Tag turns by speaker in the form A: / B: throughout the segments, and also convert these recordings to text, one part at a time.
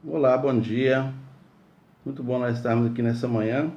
A: Olá, bom dia. Muito bom nós estarmos aqui nessa manhã,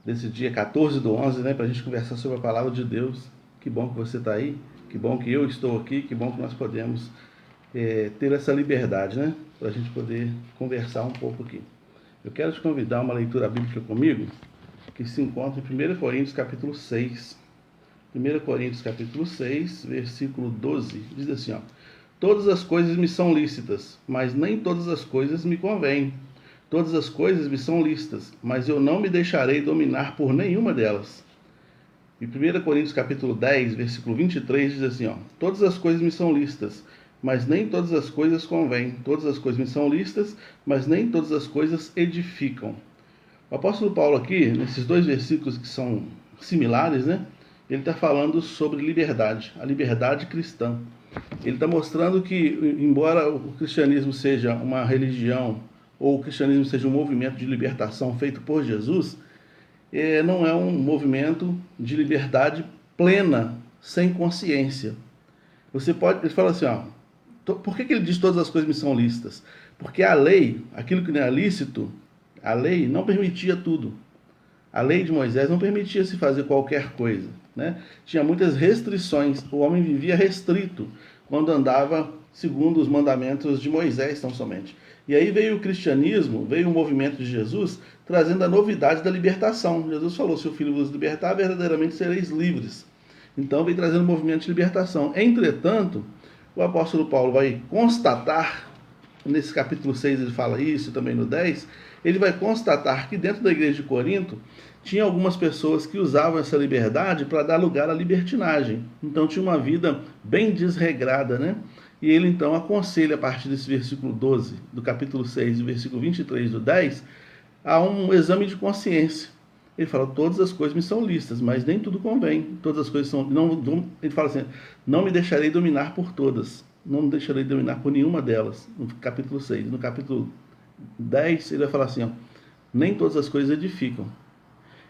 A: desse dia 14/11, né, para a gente conversar sobre a palavra de Deus. Que bom que você está aí, que bom que eu estou aqui, que bom que nós podemos ter essa liberdade, né, para a gente poder conversar um pouco aqui. Eu quero te convidar a uma leitura bíblica comigo, que se encontra em 1 Coríntios capítulo 6. 1 Coríntios capítulo 6, versículo 12, diz assim, ó: Todas as coisas me são lícitas, mas nem todas as coisas me convêm. Todas as coisas me são lícitas, mas eu não me deixarei dominar por nenhuma delas. E 1 Coríntios capítulo 10, versículo 23 diz assim, ó: Todas as coisas me são lícitas, mas nem todas as coisas convêm. Todas as coisas me são lícitas, mas nem todas as coisas edificam. O apóstolo Paulo aqui, nesses dois versículos que são similares, né? Ele está falando sobre liberdade, a liberdade cristã. Ele está mostrando que, embora o cristianismo seja uma religião, ou o cristianismo seja um movimento de libertação feito por Jesus, não é um movimento de liberdade plena, sem consciência. Ele fala assim, ó, por que ele diz todas as coisas me são lícitas? Porque a lei, aquilo que não é lícito, a lei não permitia tudo. A lei de Moisés não permitia se fazer qualquer coisa, né? Tinha muitas restrições. O homem vivia restrito quando andava segundo os mandamentos de Moisés, tão somente. E aí veio o cristianismo, veio o movimento de Jesus, trazendo a novidade da libertação. Jesus falou: se o Filho vos libertar, verdadeiramente sereis livres. Então vem trazendo o movimento de libertação. Entretanto, o apóstolo Paulo vai constatar, nesse capítulo 6 ele fala isso, também no 10, ele vai constatar que dentro da igreja de Corinto tinha algumas pessoas que usavam essa liberdade para dar lugar à libertinagem. Então tinha uma vida bem desregrada, né? E ele então aconselha, a partir desse versículo 12 do capítulo 6 e versículo 23 do 10, a um exame de consciência. Ele fala: todas as coisas me são lícitas, mas nem tudo convém. Todas as coisas são. Ele fala assim: não me deixarei dominar por todas. Não me deixarei dominar por nenhuma delas. No capítulo 6. No capítulo 10, ele vai falar assim: ó, nem todas as coisas edificam.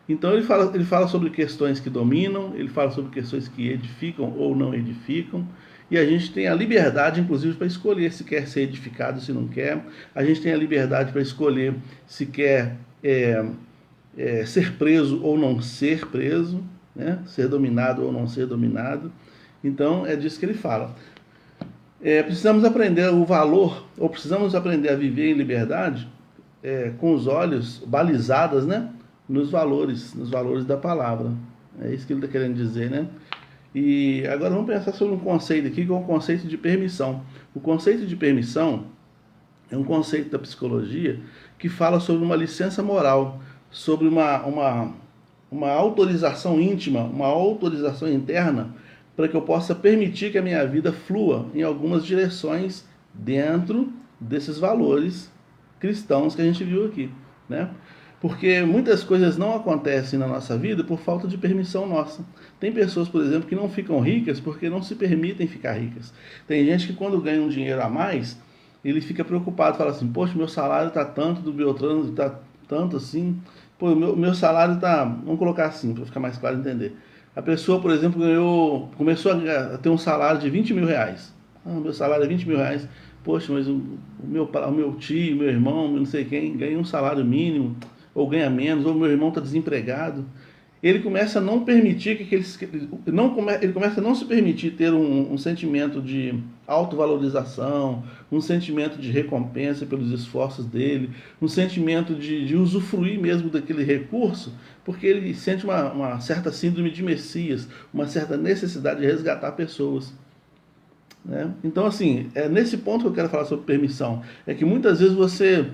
A: Então ele fala sobre questões que dominam, ele fala sobre questões que edificam ou não edificam. E a gente tem a liberdade, inclusive, para escolher se quer ser edificado, se não quer. A gente tem a liberdade para escolher se quer ser preso ou não ser preso, né? Ser dominado ou não ser dominado. Então é disso que ele fala. Precisamos aprender o valor, ou precisamos aprender a viver em liberdade com os olhos balizados, né? Nos valores da palavra. É isso que ele está querendo dizer, né? E agora vamos pensar sobre um conceito aqui, que é o conceito de permissão. O conceito de permissão é um conceito da psicologia que fala sobre uma licença moral, sobre uma autorização íntima, uma autorização interna, para que eu possa permitir que a minha vida flua em algumas direções dentro desses valores cristãos que a gente viu aqui, né? Porque muitas coisas não acontecem na nossa vida por falta de permissão nossa. Tem pessoas, por exemplo, que não ficam ricas porque não se permitem ficar ricas. Tem gente que quando ganha um dinheiro a mais, ele fica preocupado, fala assim: poxa, meu salário está tanto, do Beltrano está tanto assim, pô, meu salário está, vamos colocar assim, para ficar mais claro entender. A pessoa, por exemplo, começou a ter um salário de 20 mil reais. Meu salário é 20 mil reais. Poxa, mas o meu tio, meu irmão, não sei quem, ganha um salário mínimo, ou ganha menos, ou meu irmão está desempregado. Ele começa a não permitir ele começa a não se permitir ter um sentimento de autovalorização, um sentimento de recompensa pelos esforços dele, um sentimento de usufruir mesmo daquele recurso, porque ele sente uma certa síndrome de Messias, uma certa necessidade de resgatar pessoas. Né? Então, assim, é nesse ponto que eu quero falar sobre permissão. É que muitas vezes você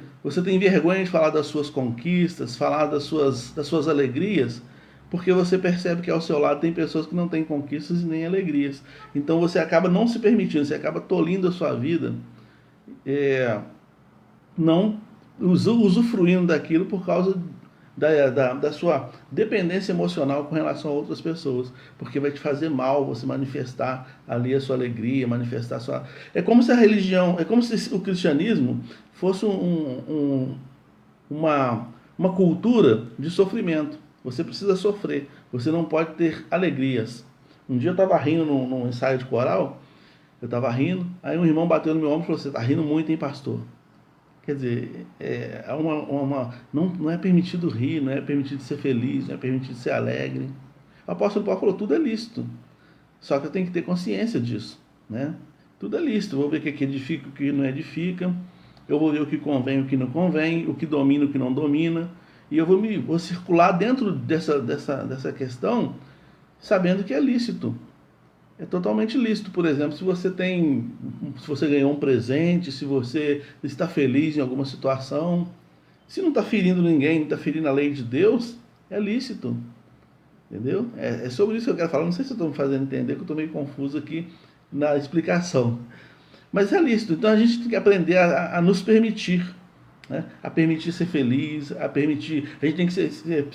A: tem vergonha de falar das suas conquistas, falar das suas alegrias, porque você percebe que ao seu lado tem pessoas que não têm conquistas e nem alegrias. Então você acaba não se permitindo, você acaba tolindo a sua vida, não usufruindo daquilo por causa da sua dependência emocional com relação a outras pessoas, porque vai te fazer mal você manifestar ali a sua alegria, manifestar a sua... É como se a religião, é como se o cristianismo fosse uma cultura de sofrimento. Você precisa sofrer, você não pode ter alegrias. Um dia eu estava rindo num ensaio de coral, eu estava rindo, aí um irmão bateu no meu ombro e falou: você está rindo muito, hein, pastor? Quer dizer, não é permitido rir, não é permitido ser feliz, não é permitido ser alegre. O apóstolo Paulo falou, tudo é lícito. Só que eu tenho que ter consciência disso, né? Tudo é lícito. Eu vou ver o que edifica, o que não edifica. Eu vou ver o que convém, o que não convém, o que domina, o que não domina. E eu vou circular dentro dessa questão, sabendo que é lícito. É totalmente lícito. Por exemplo, se você ganhou um presente, se você está feliz em alguma situação, se não está ferindo ninguém, não está ferindo a lei de Deus, é lícito. Entendeu? É sobre isso que eu quero falar. Não sei se eu estou me fazendo entender, que eu estou meio confuso aqui na explicação. Mas é lícito. Então a gente tem que aprender a nos permitir. Né? A permitir ser feliz, a gente tem que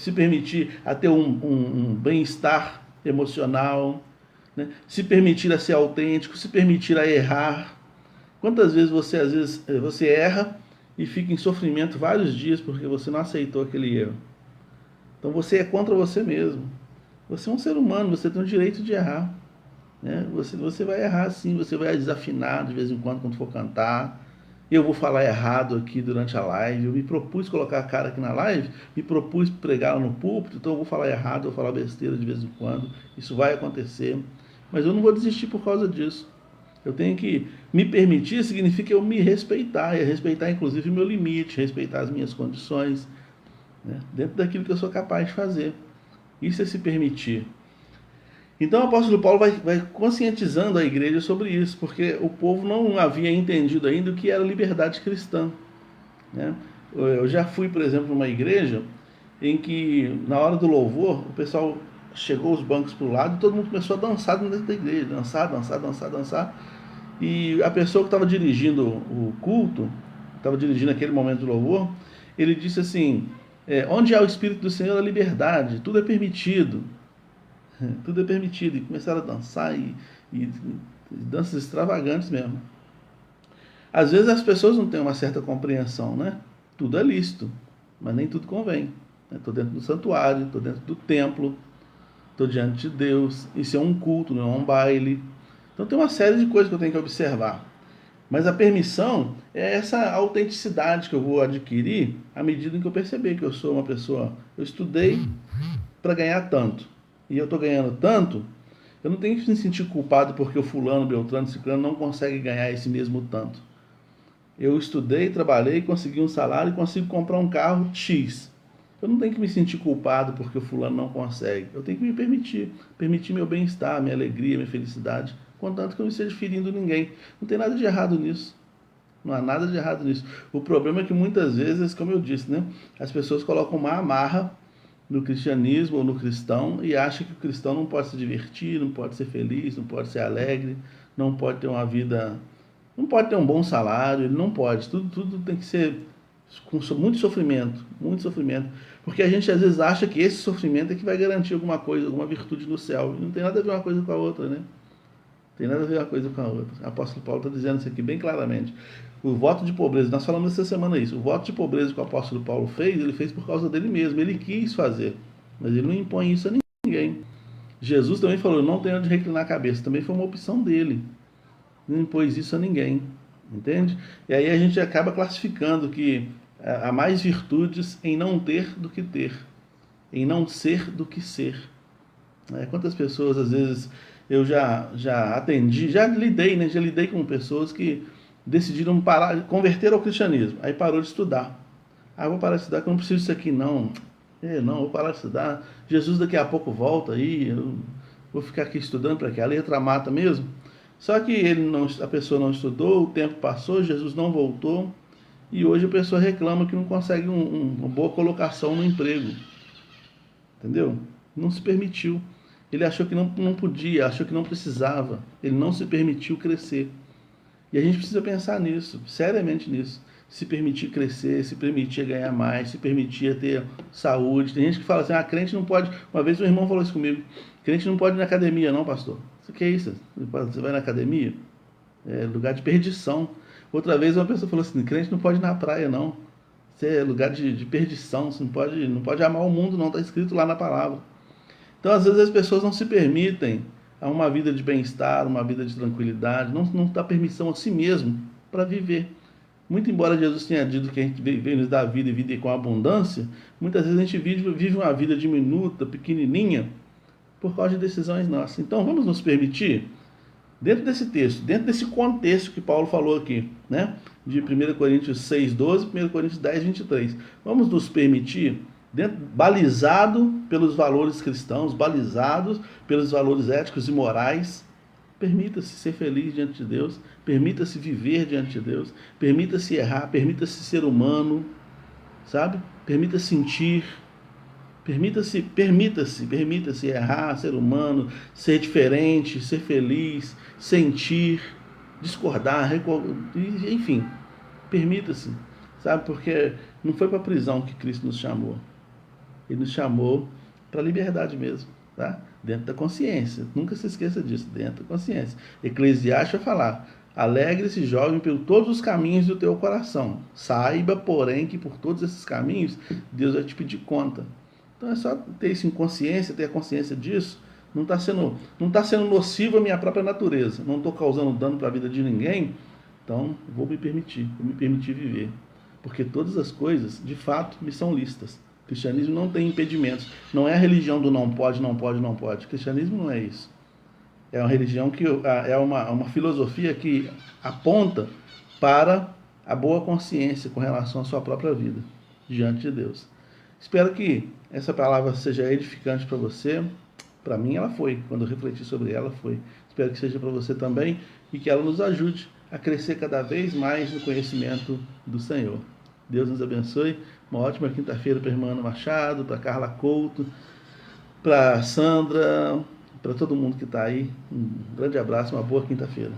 A: se permitir a ter um bem-estar emocional, né? Se permitir a ser autêntico, se permitir a errar. Quantas vezes você erra e fica em sofrimento vários dias porque você não aceitou aquele erro? Então você é contra você mesmo. Você é um ser humano, você tem o direito de errar. Né? Você vai errar sim, você vai desafinar de vez em quando for cantar. Eu vou falar errado aqui durante a live. Eu me propus colocar a cara aqui na live, me propus pregar no púlpito, então eu vou falar errado, eu vou falar besteira de vez em quando. Isso vai acontecer. Mas eu não vou desistir por causa disso. Eu tenho que me permitir, significa eu me respeitar, e respeitar inclusive o meu limite, respeitar as minhas condições, né? Dentro daquilo que eu sou capaz de fazer. Isso é se permitir. Então o apóstolo Paulo vai conscientizando a igreja sobre isso, porque o povo não havia entendido ainda o que era liberdade cristã. Né? Eu já fui, por exemplo, numa igreja em que, na hora do louvor, o pessoal chegou os bancos para o lado e todo mundo começou a dançar dentro da igreja, dançar. E a pessoa que estava dirigindo o culto, estava dirigindo aquele momento do louvor, ele disse assim, onde há o Espírito do Senhor, a liberdade, tudo é permitido. Tudo é permitido. E começaram a dançar e danças extravagantes mesmo. Às vezes as pessoas não têm uma certa compreensão, né? Tudo é lícito, mas nem tudo convém. Estou dentro do santuário, estou dentro do templo, estou diante de Deus. Isso é um culto, não é um baile. Então tem uma série de coisas que eu tenho que observar. Mas a permissão é essa autenticidade que eu vou adquirir à medida em que eu perceber que eu sou uma pessoa... Eu estudei para ganhar tanto. E eu estou ganhando tanto, eu não tenho que me sentir culpado porque o fulano, beltrano, ciclano não consegue ganhar esse mesmo tanto. Eu estudei, trabalhei, consegui um salário e consigo comprar um carro X. Eu não tenho que me sentir culpado porque o fulano não consegue. Eu tenho que me permitir meu bem-estar, minha alegria, minha felicidade, contanto que eu não esteja ferindo ninguém. Não tem nada de errado nisso. Não há nada de errado nisso. O problema é que muitas vezes, como eu disse, né, as pessoas colocam uma amarra no cristianismo ou no cristão e acha que o cristão não pode se divertir, não pode ser feliz, não pode ser alegre, não pode ter uma vida, não pode ter um bom salário, ele não pode, tudo tem que ser com muito sofrimento, porque a gente às vezes acha que esse sofrimento é que vai garantir alguma coisa, alguma virtude no céu, e não tem nada a ver uma coisa com a outra, né? Tem nada a ver uma coisa com a outra. O apóstolo Paulo está dizendo isso aqui bem claramente. O voto de pobreza, nós falamos essa semana isso, o voto de pobreza que o apóstolo Paulo fez, ele fez por causa dele mesmo, ele quis fazer, mas ele não impõe isso a ninguém. Jesus também falou, não tenho onde reclinar a cabeça, também foi uma opção dele, não impôs isso a ninguém, entende? E aí a gente acaba classificando que há mais virtudes em não ter do que ter, em não ser do que ser. Quantas pessoas às vezes eu já atendi, já lidei com pessoas que decidiram converter ao cristianismo, aí parou de estudar. Eu vou parar de estudar, que eu não preciso disso aqui não. Vou parar de estudar. Jesus daqui a pouco volta aí, eu vou ficar aqui estudando para quê? A letra mata mesmo. Só que a pessoa não estudou, o tempo passou, Jesus não voltou, e hoje a pessoa reclama que não consegue uma boa colocação no emprego. Entendeu? Não se permitiu. Ele achou que não podia, achou que não precisava. Ele não se permitiu crescer. E a gente precisa pensar nisso, seriamente nisso. Se permitir crescer, se permitir ganhar mais, se permitir ter saúde. Tem gente que fala assim, crente não pode... Uma vez um irmão falou isso comigo. Crente não pode ir na academia não, pastor. O que é isso? Você vai na academia? É lugar de perdição. Outra vez uma pessoa falou assim, crente não pode ir na praia não. Isso é lugar de perdição. Você não pode amar o mundo não. Está escrito lá na palavra. Então, às vezes, as pessoas não se permitem a uma vida de bem-estar, uma vida de tranquilidade, não dá permissão a si mesmo para viver. Muito embora Jesus tenha dito que a gente veio nos dar vida e vida com abundância, muitas vezes a gente vive uma vida diminuta, pequenininha, por causa de decisões nossas. Então vamos nos permitir, dentro desse texto, dentro desse contexto que Paulo falou aqui, né? De 1 Coríntios 6:12, 1 Coríntios 10:23. Vamos nos permitir, balizado pelos valores cristãos, balizados pelos valores éticos e morais, permita-se ser feliz diante de Deus, permita-se viver diante de Deus, permita-se errar, permita-se ser humano, sabe? Permita sentir, permita-se errar, ser humano, ser diferente, ser feliz, sentir, discordar, enfim, permita-se, sabe? Porque não foi para a prisão que Cristo nos chamou. Ele nos chamou para a liberdade mesmo, tá? Dentro da consciência. Nunca se esqueça disso, dentro da consciência. Eclesiastes vai falar: alegre-se, jovem, por todos os caminhos do teu coração. Saiba, porém, que por todos esses caminhos Deus vai te pedir conta. Então é só ter isso em consciência, ter a consciência disso. Não está sendo nocivo a minha própria natureza. Não estou causando dano para a vida de ninguém. Então vou me permitir viver. Porque todas as coisas, de fato, me são lícitas. O cristianismo não tem impedimentos. Não é a religião do não pode, não pode, não pode. O cristianismo não é isso. É uma religião que é uma filosofia que aponta para a boa consciência com relação à sua própria vida diante de Deus. Espero que essa palavra seja edificante para você. Para mim ela foi. Quando eu refleti sobre ela, foi. Espero que seja para você também e que ela nos ajude a crescer cada vez mais no conhecimento do Senhor. Deus nos abençoe. Uma ótima quinta-feira para a irmã Ana Machado, para a Carla Couto, para a Sandra, para todo mundo que está aí. Um grande abraço, uma boa quinta-feira.